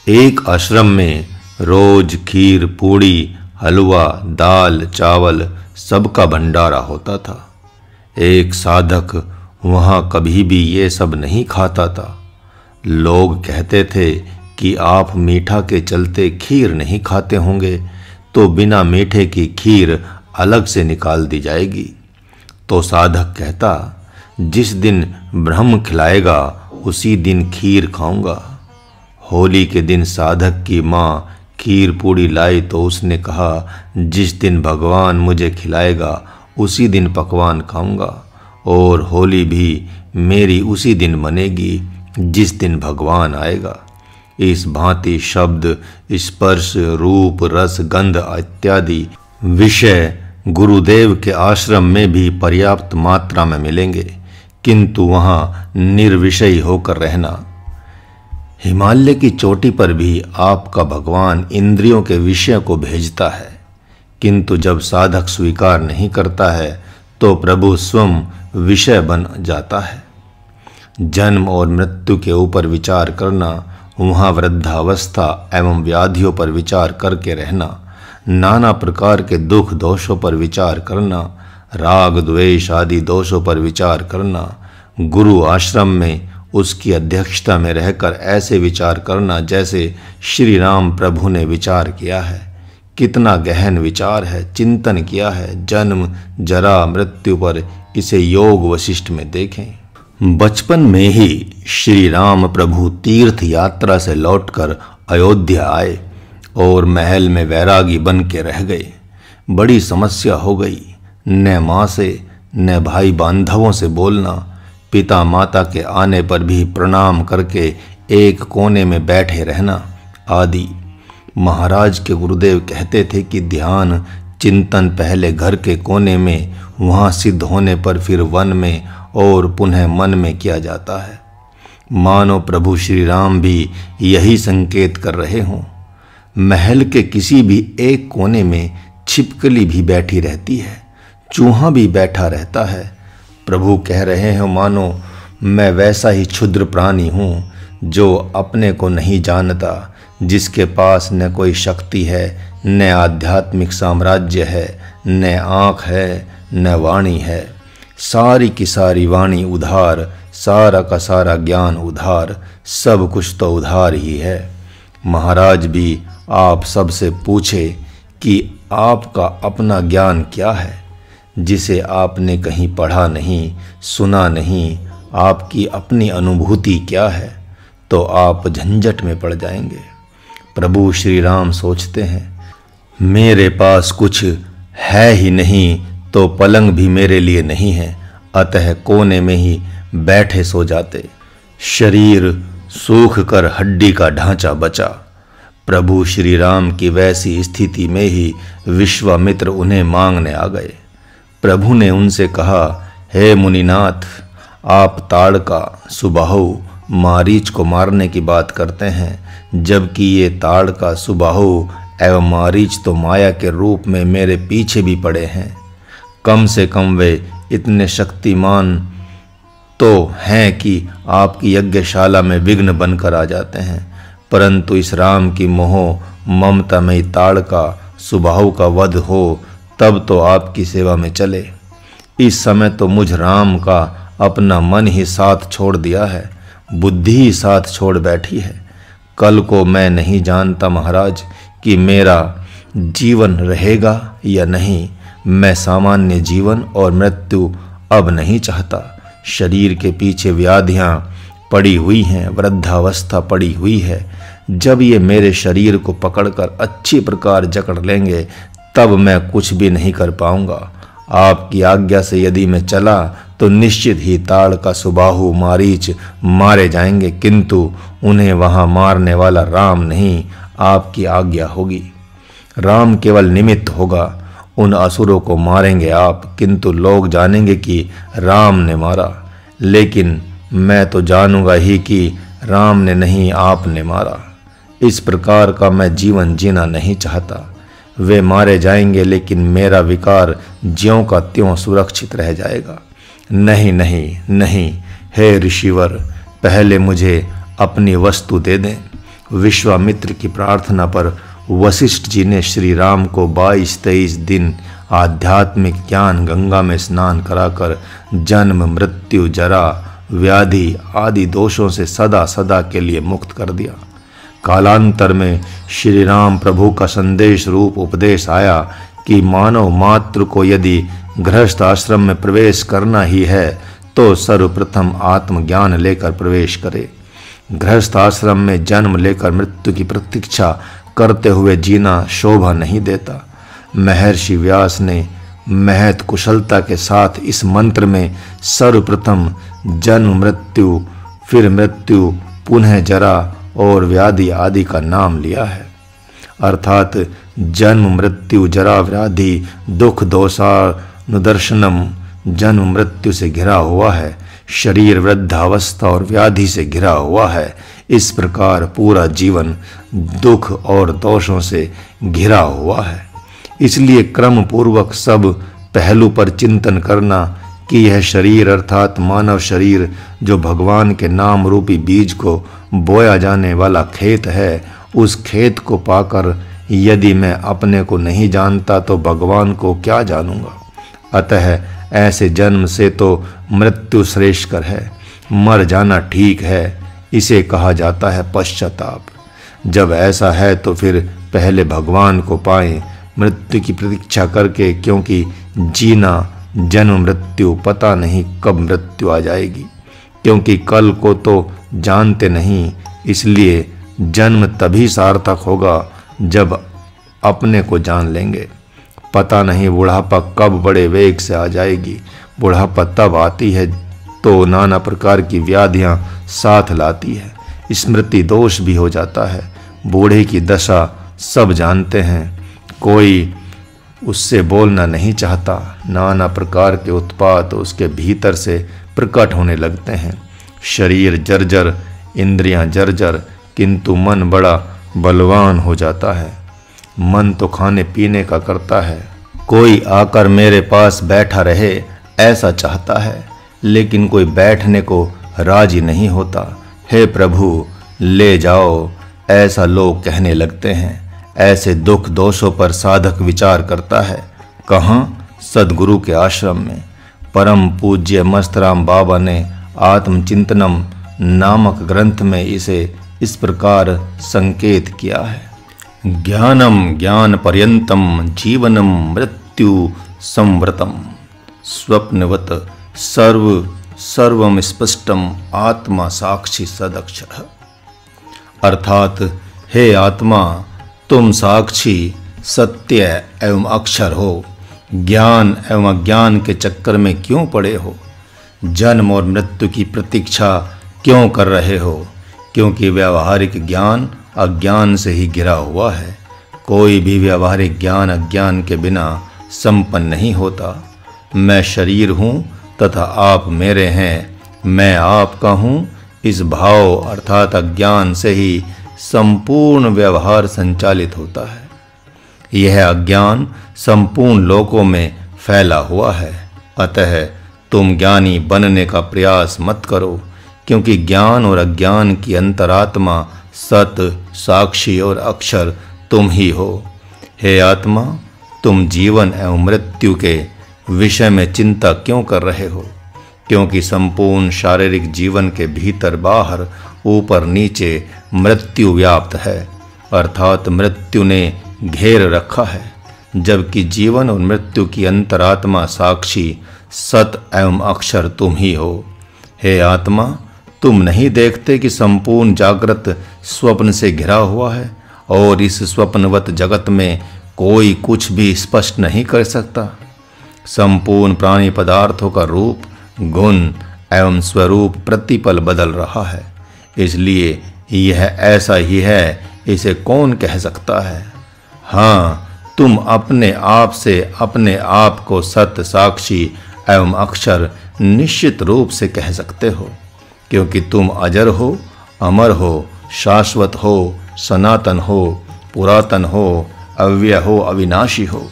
एक आश्रम में रोज खीर, पूड़ी, हलवा, दाल, चावल सबका भंडारा होता था। एक साधक वहाँ कभी भी ये सब नहीं खाता था। लोग कहते थे कि आप मीठा के चलते खीर नहीं खाते होंगे, तो बिना मीठे की खीर अलग से निकाल दी जाएगी। तो साधक कहता, जिस दिन ब्रह्म खिलाएगा उसी दिन खीर खाऊंगा। होली के दिन साधक की माँ खीर पूड़ी लाई तो उसने कहा, जिस दिन भगवान मुझे खिलाएगा उसी दिन पकवान खाऊंगा, और होली भी मेरी उसी दिन मनेगी जिस दिन भगवान आएगा। इस भांति शब्द, स्पर्श, रूप, रस, गंध इत्यादि विषय गुरुदेव के आश्रम में भी पर्याप्त मात्रा में मिलेंगे, किंतु वहाँ निर्विषयी होकर रहना। हिमालय की चोटी पर भी आपका भगवान इंद्रियों के विषय को भेजता है, किंतु जब साधक स्वीकार नहीं करता है तो प्रभु स्वयं विषय बन जाता है। जन्म और मृत्यु के ऊपर विचार करना, वहाँ वृद्धावस्था एवं व्याधियों पर विचार करके रहना, नाना प्रकार के दुख दोषों पर विचार करना, राग द्वेष आदि दोषों पर विचार करना, गुरु आश्रम में उसकी अध्यक्षता में रहकर ऐसे विचार करना जैसे श्री राम प्रभु ने विचार किया है। कितना गहन विचार है, चिंतन किया है। जन्म, जरा, मृत्यु पर इसे योग वशिष्ठ में देखें। बचपन में ही श्री राम प्रभु तीर्थ यात्रा से लौटकर अयोध्या आए और महल में वैरागी बन के रह गए। बड़ी समस्या हो गई। न माँ से न भाई बांधवों से बोलना, पिता माता के आने पर भी प्रणाम करके एक कोने में बैठे रहना आदि। महाराज के गुरुदेव कहते थे कि ध्यान चिंतन पहले घर के कोने में, वहाँ सिद्ध होने पर फिर वन में और पुनः मन में किया जाता है। मानो प्रभु श्री राम भी यही संकेत कर रहे हों। महल के किसी भी एक कोने में छिपकली भी बैठी रहती है, चूहा भी बैठा रहता है। प्रभु कह रहे हैं, मानो मैं वैसा ही क्षुद्र प्राणी हूँ जो अपने को नहीं जानता, जिसके पास न कोई शक्ति है, न आध्यात्मिक साम्राज्य है, न आँख है, न वाणी है। सारी की सारी वाणी उधार, सारा का सारा ज्ञान उधार, सब कुछ तो उधार ही है। महाराज भी आप सबसे पूछे कि आपका अपना ज्ञान क्या है, जिसे आपने कहीं पढ़ा नहीं, सुना नहीं, आपकी अपनी अनुभूति क्या है, तो आप झंझट में पड़ जाएंगे। प्रभु श्री राम सोचते हैं, मेरे पास कुछ है ही नहीं तो पलंग भी मेरे लिए नहीं है, अतः कोने में ही बैठे सो जाते। शरीर सूख कर हड्डी का ढांचा बचा। प्रभु श्री राम की वैसी स्थिति में ही विश्वामित्र उन्हें मांगने आ गए। प्रभु ने उनसे कहा, हे मुनिनाथ, आप ताड़का, सुबाहु, मारीच को मारने की बात करते हैं, जबकि ये ताड़का, सुबाहु एवं मारीच तो माया के रूप में मेरे पीछे भी पड़े हैं। कम से कम वे इतने शक्तिमान तो हैं कि आपकी यज्ञशाला में विघ्न बनकर आ जाते हैं, परंतु इस राम की मोह ममता में ताड़का, सुबाहु का वध हो तब तो आपकी सेवा में चले। इस समय तो मुझ राम का अपना मन ही साथ छोड़ दिया है, बुद्धि ही साथ छोड़ बैठी है। कल को मैं नहीं जानता महाराज कि मेरा जीवन रहेगा या नहीं। मैं सामान्य जीवन और मृत्यु अब नहीं चाहता। शरीर के पीछे व्याधियाँ पड़ी हुई हैं, वृद्धावस्था पड़ी हुई है। जब ये मेरे शरीर को पकड़कर अच्छी प्रकार जकड़ लेंगे तब मैं कुछ भी नहीं कर पाऊंगा। आपकी आज्ञा से यदि मैं चला तो निश्चित ही ताड़का, सुबाहु, मारीच मारे जाएंगे, किंतु उन्हें वहां मारने वाला राम नहीं, आपकी आज्ञा होगी। राम केवल निमित्त होगा, उन असुरों को मारेंगे आप, किंतु लोग जानेंगे कि राम ने मारा। लेकिन मैं तो जानूंगा ही कि राम ने नहीं, आपने मारा। इस प्रकार का मैं जीवन जीना नहीं चाहता। वे मारे जाएंगे लेकिन मेरा विकार ज्यों का त्यों सुरक्षित रह जाएगा। नहीं नहीं नहीं, हे ऋषिवर, पहले मुझे अपनी वस्तु दे दें, विश्वामित्र की प्रार्थना पर वशिष्ठ जी ने श्री राम को 22-23 दिन आध्यात्मिक ज्ञान गंगा में स्नान कराकर जन्म, मृत्यु, जरा, व्याधि आदि दोषों से सदा सदा के लिए मुक्त कर दिया। कालांतर में श्री राम प्रभु का संदेश रूप उपदेश आया कि मानव मात्र को यदि गृहस्थ आश्रम में प्रवेश करना ही है तो सर्वप्रथम आत्मज्ञान लेकर प्रवेश करे। गृहस्थ आश्रम में जन्म लेकर मृत्यु की प्रतीक्षा करते हुए जीना शोभा नहीं देता। महर्षि व्यास ने महत कुशलता के साथ इस मंत्र में सर्वप्रथम जन्म, मृत्यु, फिर मृत्यु, पुनः जरा और व्याधि आदि का नाम लिया है। अर्थात जन्म, मृत्यु, जरा, व्याधि, दुख, दोषानुदर्शनम जन्म मृत्यु से घिरा हुआ है, शरीर वृद्धावस्था और व्याधि से घिरा हुआ है। इस प्रकार पूरा जीवन दुख और दोषों से घिरा हुआ है। इसलिए क्रम पूर्वक सब पहलू पर चिंतन करना कि यह शरीर अर्थात मानव शरीर जो भगवान के नाम रूपी बीज को बोया जाने वाला खेत है, उस खेत को पाकर यदि मैं अपने को नहीं जानता तो भगवान को क्या जानूंगा। अतः ऐसे जन्म से तो मृत्यु श्रेष्ठकर है, मर जाना ठीक है। इसे कहा जाता है पश्चाताप। जब ऐसा है तो फिर पहले भगवान को पाएं मृत्यु की प्रतीक्षा करके, क्योंकि जीना जन्म मृत्यु पता नहीं कब मृत्यु आ जाएगी, क्योंकि कल को तो जानते नहीं। इसलिए जन्म तभी सार्थक होगा जब अपने को जान लेंगे। पता नहीं बुढ़ापा कब बड़े वेग से आ जाएगी। बुढ़ापा तब आती है तो नाना प्रकार की व्याधियां साथ लाती है, स्मृति दोष भी हो जाता है। बूढ़े की दशा सब जानते हैं, कोई उससे बोलना नहीं चाहता। नाना प्रकार के उत्पात उसके भीतर से प्रकट होने लगते हैं। शरीर जर्जर, इंद्रियां जर्जर, किंतु मन बड़ा बलवान हो जाता है। मन तो खाने पीने का करता है। कोई आकर मेरे पास बैठा रहे ऐसा चाहता है, लेकिन कोई बैठने को राजी नहीं होता। हे प्रभु ले जाओ, ऐसा लोग कहने लगते हैं। ऐसे दुख दोषों पर साधक विचार करता है। कहाँ? सदगुरु के आश्रम में। परम पूज्य मस्तराम बाबा ने आत्मचिंतनम नामक ग्रंथ में इसे इस प्रकार संकेत किया है। ज्ञानम ज्ञान पर्यंतम जीवनम मृत्यु संवृतम स्वप्नवत सर्वम स्पष्टम आत्मा साक्षी सदक्षर। अर्थात हे आत्मा, तुम साक्षी सत्य एवं अक्षर हो। ज्ञान एवं अज्ञान के चक्कर में क्यों पड़े हो? जन्म और मृत्यु की प्रतीक्षा क्यों कर रहे हो? क्योंकि व्यावहारिक ज्ञान अज्ञान से ही घिरा हुआ है। कोई भी व्यावहारिक ज्ञान अज्ञान के बिना संपन्न नहीं होता। मैं शरीर हूँ तथा आप मेरे हैं, मैं आपका हूँ, इस भाव अर्थात अज्ञान से ही संपूर्ण व्यवहार संचालित होता है। यह अज्ञान संपूर्ण लोकों में फैला हुआ है। अतः तुम ज्ञानी बनने का प्रयास मत करो, क्योंकि ज्ञान और अज्ञान की अंतरात्मा सत, साक्षी और अक्षर तुम ही हो। हे आत्मा, तुम जीवन एवं मृत्यु के विषय में चिंता क्यों कर रहे हो? क्योंकि संपूर्ण शारीरिक जीवन के भीतर बाहर ऊपर नीचे मृत्यु व्याप्त है, अर्थात मृत्यु ने घेर रखा है, जबकि जीवन और मृत्यु की अंतरात्मा साक्षी सत एवं अक्षर तुम ही हो। हे आत्मा, तुम नहीं देखते कि संपूर्ण जागृत स्वप्न से घिरा हुआ है और इस स्वप्नवत जगत में कोई कुछ भी स्पष्ट नहीं कर सकता। संपूर्ण प्राणी पदार्थों का रूप, गुण एवं स्वरूप प्रतिपल बदल रहा है। इसलिए यह ऐसा ही है, इसे कौन कह सकता है? हाँ, तुम अपने आप से अपने आप को सत्य, साक्षी एवं अक्षर निश्चित रूप से कह सकते हो, क्योंकि तुम अजर हो, अमर हो, शाश्वत हो, सनातन हो, पुरातन हो, अव्यय हो, अविनाशी हो।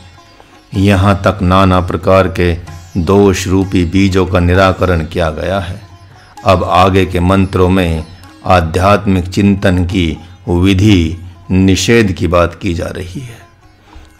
यहाँ तक नाना प्रकार के दोष रूपी बीजों का निराकरण किया गया है। अब आगे के मंत्रों में आध्यात्मिक चिंतन की विधि निषेध की बात की जा रही है।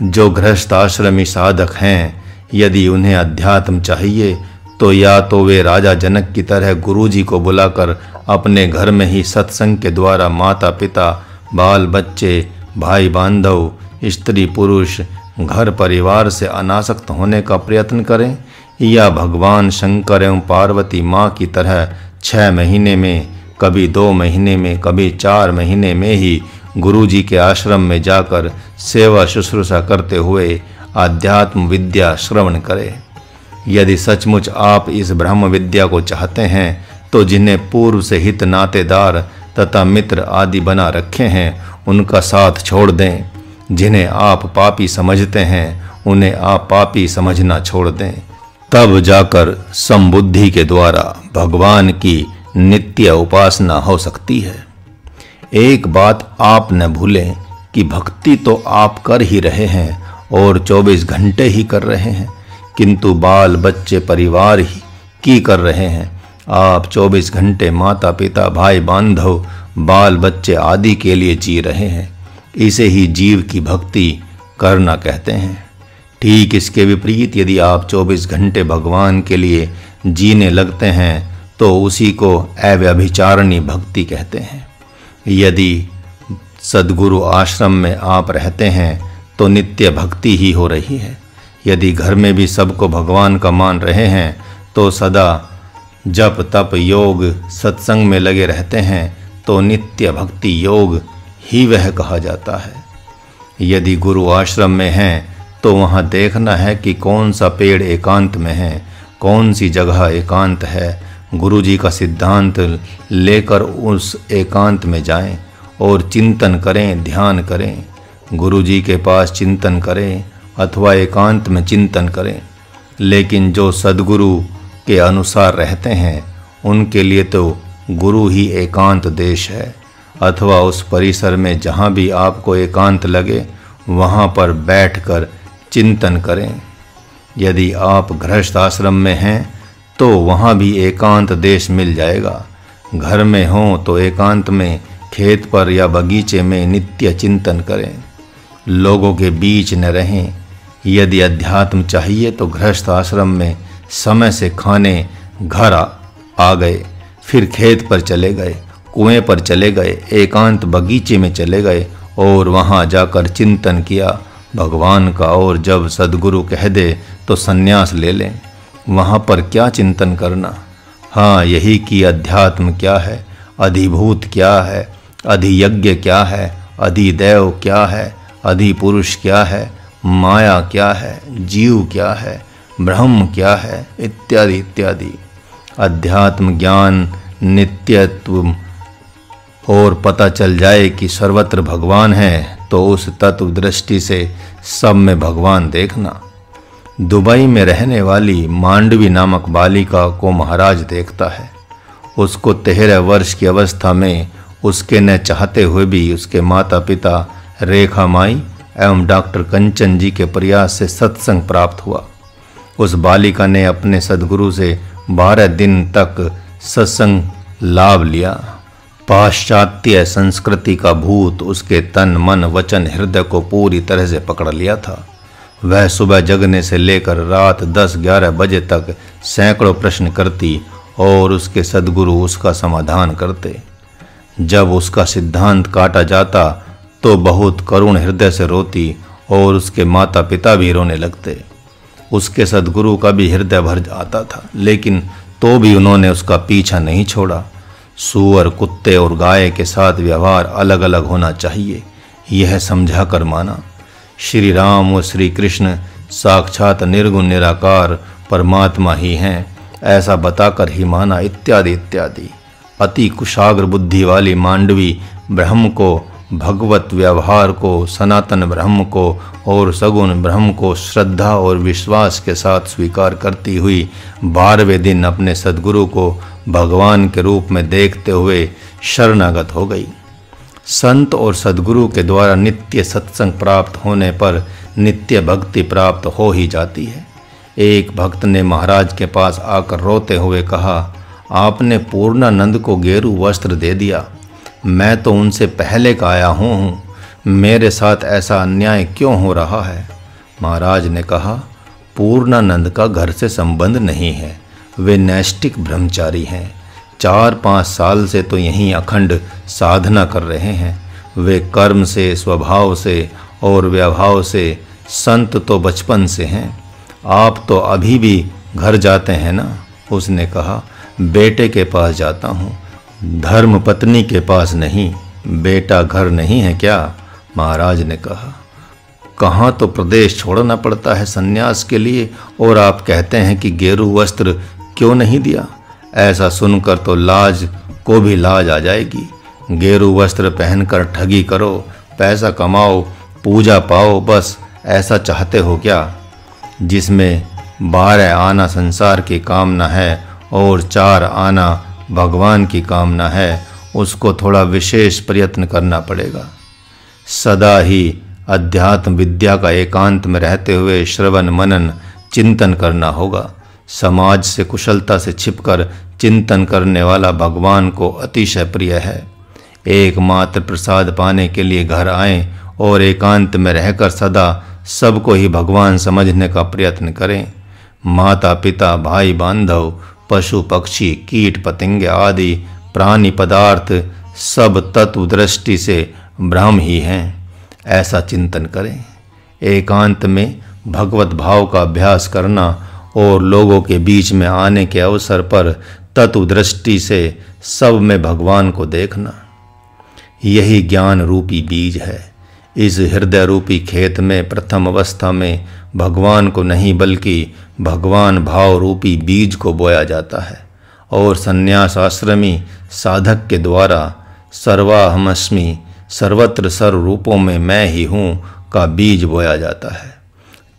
जो गृहस्थ आश्रमी साधक हैं, यदि उन्हें अध्यात्म चाहिए तो या तो वे राजा जनक की तरह गुरुजी को बुलाकर अपने घर में ही सत्संग के द्वारा माता पिता, बाल बच्चे, भाई बांधव, स्त्री पुरुष, घर परिवार से अनासक्त होने का प्रयत्न करें, या भगवान शंकर एवं पार्वती माँ की तरह 6 महीने में, कभी 2 महीने में, कभी 4 महीने में ही गुरुजी के आश्रम में जाकर सेवा शुश्रूषा करते हुए आध्यात्म विद्या श्रवण करें। यदि सचमुच आप इस ब्रह्म विद्या को चाहते हैं तो जिन्हें पूर्व से हित नातेदार तथा मित्र आदि बना रखे हैं उनका साथ छोड़ दें। जिन्हें आप पापी समझते हैं उन्हें आप पापी समझना छोड़ दें। तब जाकर समबुद्धि के द्वारा भगवान की नित्य उपासना हो सकती है। एक बात आप न भूलें कि भक्ति तो आप कर ही रहे हैं और 24 घंटे ही कर रहे हैं, किंतु बाल बच्चे परिवार ही की कर रहे हैं। आप 24 घंटे माता पिता, भाई बांधव, बाल बच्चे आदि के लिए जी रहे हैं। इसे ही जीव की भक्ति करना कहते हैं। ठीक इसके विपरीत यदि आप 24 घंटे भगवान के लिए जीने लगते हैं तो उसी को अव्यभिचारिणी भक्ति कहते हैं। यदि सद्गुरु आश्रम में आप रहते हैं तो नित्य भक्ति ही हो रही है। यदि घर में भी सबको भगवान का मान रहे हैं तो सदा जप तप योग सत्संग में लगे रहते हैं तो नित्य भक्ति योग ही वह कहा जाता है। यदि गुरु आश्रम में हैं तो वहाँ देखना है कि कौन सा पेड़ एकांत में है, कौन सी जगह एकांत है। गुरुजी का सिद्धांत लेकर उस एकांत में जाएं और चिंतन करें, ध्यान करें। गुरुजी के पास चिंतन करें अथवा एकांत में चिंतन करें। लेकिन जो सद्गुरु के अनुसार रहते हैं उनके लिए तो गुरु ही एकांत देश है, अथवा उस परिसर में जहाँ भी आपको एकांत लगे वहाँ पर बैठकर चिंतन करें। यदि आप गृहस्थ आश्रम में हैं तो वहाँ भी एकांत देश मिल जाएगा। घर में हों तो एकांत में, खेत पर या बगीचे में नित्य चिंतन करें। लोगों के बीच न रहें। यदि अध्यात्म चाहिए तो गृहस्थ आश्रम में समय से खाने घर आ गए, फिर खेत पर चले गए, कुएं पर चले गए, एकांत बगीचे में चले गए और वहाँ जाकर चिंतन किया भगवान का। और जब सद्गुरु कह दे तो संन्यास ले लें। वहाँ पर क्या चिंतन करना। हाँ, यही कि अध्यात्म क्या है, अधिभूत क्या है, अधियज्ञ क्या है, अधिदेव क्या है, अधिपुरुष क्या है, माया क्या है, जीव क्या है, ब्रह्म क्या है, इत्यादि इत्यादि। अध्यात्म ज्ञान नित्यत्व और पता चल जाए कि सर्वत्र भगवान है तो उस तत्व दृष्टि से सब में भगवान देखना। दुबई में रहने वाली मांडवी नामक बालिका को महाराज देखता है। उसको 13 वर्ष की अवस्था में उसके न चाहते हुए भी उसके माता पिता रेखा माई एवं डॉक्टर कंचन जी के प्रयास से सत्संग प्राप्त हुआ। उस बालिका ने अपने सद्गुरु से 12 दिन तक सत्संग लाभ लिया। पाश्चात्य संस्कृति का भूत उसके तन मन वचन हृदय को पूरी तरह से पकड़ लिया था। वह सुबह जगने से लेकर रात 10-11 बजे तक सैकड़ों प्रश्न करती और उसके सद्गुरु उसका समाधान करते। जब उसका सिद्धांत काटा जाता तो बहुत करुण हृदय से रोती और उसके माता पिता भी रोने लगते। उसके सद्गुरु का भी हृदय भर आता था, लेकिन तो भी उन्होंने उसका पीछा नहीं छोड़ा। सूअर, कुत्ते और गाय के साथ व्यवहार अलग अलग होना चाहिए, यह समझा कर माना। श्री राम व श्री कृष्ण साक्षात निर्गुण निराकार परमात्मा ही हैं, ऐसा बताकर ही माना, इत्यादि इत्यादि। अति कुशाग्र बुद्धि वाली मांडवी ब्रह्म को, भगवत व्यवहार को, सनातन ब्रह्म को और सगुण ब्रह्म को श्रद्धा और विश्वास के साथ स्वीकार करती हुई 12वें दिन अपने सद्गुरु को भगवान के रूप में देखते हुए शरणागत हो गई। संत और सद्गुरु के द्वारा नित्य सत्संग प्राप्त होने पर नित्य भक्ति प्राप्त हो ही जाती है। एक भक्त ने महाराज के पास आकर रोते हुए कहा, आपने पूर्णानंद को गेरू वस्त्र दे दिया, मैं तो उनसे पहले का आया हूँ, मेरे साथ ऐसा अन्याय क्यों हो रहा है? महाराज ने कहा, पूर्णानंद का घर से संबंध नहीं है, वे नैष्टिक ब्रह्मचारी हैं। 4-5 साल से तो यहीं अखंड साधना कर रहे हैं। वे कर्म से, स्वभाव से और व्यवहार से संत तो बचपन से हैं। आप तो अभी भी घर जाते हैं ना? उसने कहा, बेटे के पास जाता हूँ, धर्म पत्नी के पास नहीं। बेटा घर नहीं है क्या? महाराज ने कहा, कहाँ तो प्रदेश छोड़ना पड़ता है सन्यास के लिए, और आप कहते हैं कि गेरू वस्त्र क्यों नहीं दिया? ऐसा सुनकर तो लाज को भी लाज आ जाएगी। गेरू वस्त्र पहनकर ठगी करो, पैसा कमाओ, पूजा पाओ, बस ऐसा चाहते हो क्या? जिसमें 12 आना संसार की कामना है और 4 आना भगवान की कामना है, उसको थोड़ा विशेष प्रयत्न करना पड़ेगा। सदा ही अध्यात्म विद्या का एकांत में रहते हुए श्रवण मनन चिंतन करना होगा। समाज से कुशलता से छिपकर चिंतन करने वाला भगवान को अतिशय प्रिय है। एकमात्र प्रसाद पाने के लिए घर आएं और एकांत में रहकर सदा सबको ही भगवान समझने का प्रयत्न करें। माता पिता, भाई बांधव, पशु पक्षी, कीट पतंगे आदि प्राणी पदार्थ सब तत्व दृष्टि से ब्रह्म ही हैं, ऐसा चिंतन करें। एकांत में भगवत भाव का अभ्यास करना और लोगों के बीच में आने के अवसर पर तत्व दृष्टि से सब में भगवान को देखना, यही ज्ञान रूपी बीज है। इस हृदय रूपी खेत में प्रथम अवस्था में भगवान को नहीं बल्कि भगवान भाव रूपी बीज को बोया जाता है और संन्यास आश्रमी साधक के द्वारा सर्वाहमस्मि, सर्वत्र सर्व रूपों में मैं ही हूँ का बीज बोया जाता है।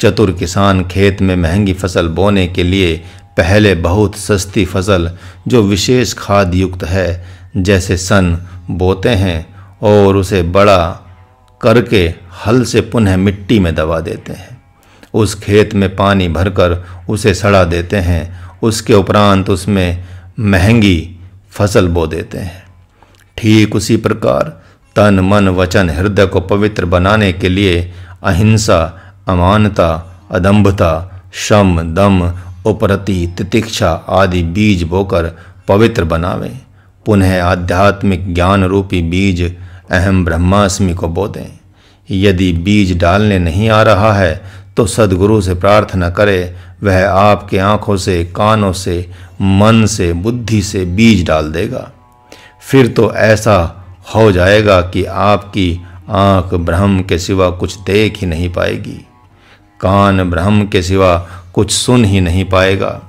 चतुर किसान खेत में महंगी फसल बोने के लिए पहले बहुत सस्ती फसल जो विशेष खाद युक्त है जैसे सन बोते हैं और उसे बड़ा करके हल से पुनः मिट्टी में दबा देते हैं। उस खेत में पानी भरकर उसे सड़ा देते हैं, उसके उपरांत उसमें महंगी फसल बो देते हैं। ठीक उसी प्रकार तन मन वचन हृदय को पवित्र बनाने के लिए अहिंसा, अमानता, अदम्भता, शम, दम, उपरति, तितिक्षा आदि बीज बोकर पवित्र बनावें। पुनः आध्यात्मिक ज्ञान रूपी बीज अहम ब्रह्मास्मि को बो दें। यदि बीज डालने नहीं आ रहा है तो सद्गुरु से प्रार्थना करें, वह आपके आँखों से, कानों से, मन से, बुद्धि से बीज डाल देगा। फिर तो ऐसा हो जाएगा कि आपकी आँख ब्रह्म के सिवा कुछ देख ही नहीं पाएगी, कान ब्रह्म के सिवा कुछ सुन ही नहीं पाएगा,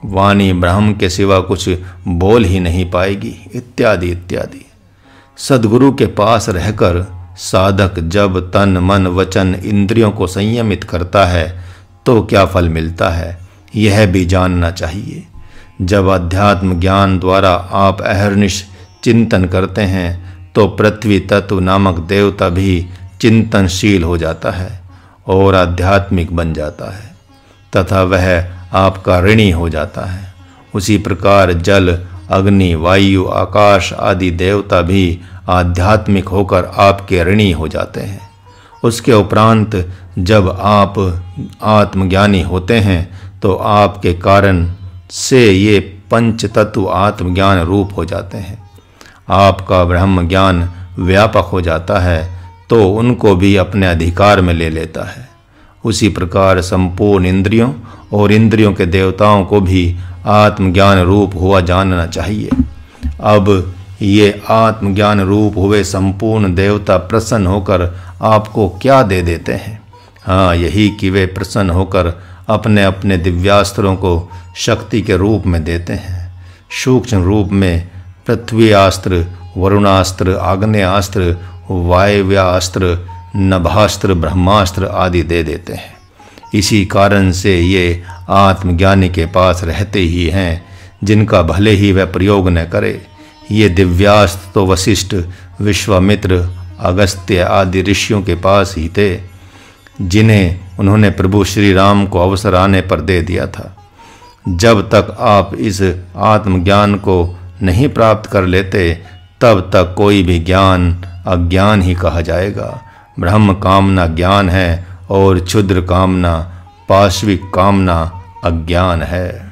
वाणी ब्रह्म के सिवा कुछ बोल ही नहीं पाएगी, इत्यादि इत्यादि। सद्गुरु के पास रहकर साधक जब तन मन वचन इंद्रियों को संयमित करता है तो क्या फल मिलता है, यह भी जानना चाहिए। जब अध्यात्म ज्ञान द्वारा आप अहर्निश चिंतन करते हैं तो पृथ्वी तत्व नामक देवता भी चिंतनशील हो जाता है और आध्यात्मिक बन जाता है तथा वह आपका ऋणी हो जाता है। उसी प्रकार जल, अग्नि, वायु, आकाश आदि देवता भी आध्यात्मिक होकर आपके ऋणी हो जाते हैं। उसके उपरांत जब आप आत्मज्ञानी होते हैं तो आपके कारण से ये पंच तत्व आत्मज्ञान रूप हो जाते हैं। आपका ब्रह्म ज्ञान व्यापक हो जाता है तो उनको भी अपने अधिकार में ले लेता है। उसी प्रकार संपूर्ण इंद्रियों और इंद्रियों के देवताओं को भी आत्मज्ञान रूप हुआ जानना चाहिए। अब ये आत्मज्ञान रूप हुए संपूर्ण देवता प्रसन्न होकर आपको क्या दे देते हैं? हाँ, यही कि वे प्रसन्न होकर अपने अपने दिव्यास्त्रों को शक्ति के रूप में देते हैं। सूक्ष्म रूप में पृथ्वीयास्त्र, वरुणास्त्र, आग्नेयास्त्र, वायव्यास्त्र, नभास्त्र, ब्रह्मास्त्र आदि दे देते हैं। इसी कारण से ये आत्मज्ञानी के पास रहते ही हैं जिनका भले ही वह प्रयोग न करे। ये दिव्यास्त्र तो वशिष्ठ, विश्वामित्र, अगस्त्य आदि ऋषियों के पास ही थे जिन्हें उन्होंने प्रभु श्री राम को अवसर आने पर दे दिया था। जब तक आप इस आत्मज्ञान को नहीं प्राप्त कर लेते तब तक कोई भी ज्ञान अज्ञान ही कहा जाएगा। ब्रह्म कामना ज्ञान है और क्षुद्र कामना, पाशविक कामना अज्ञान है।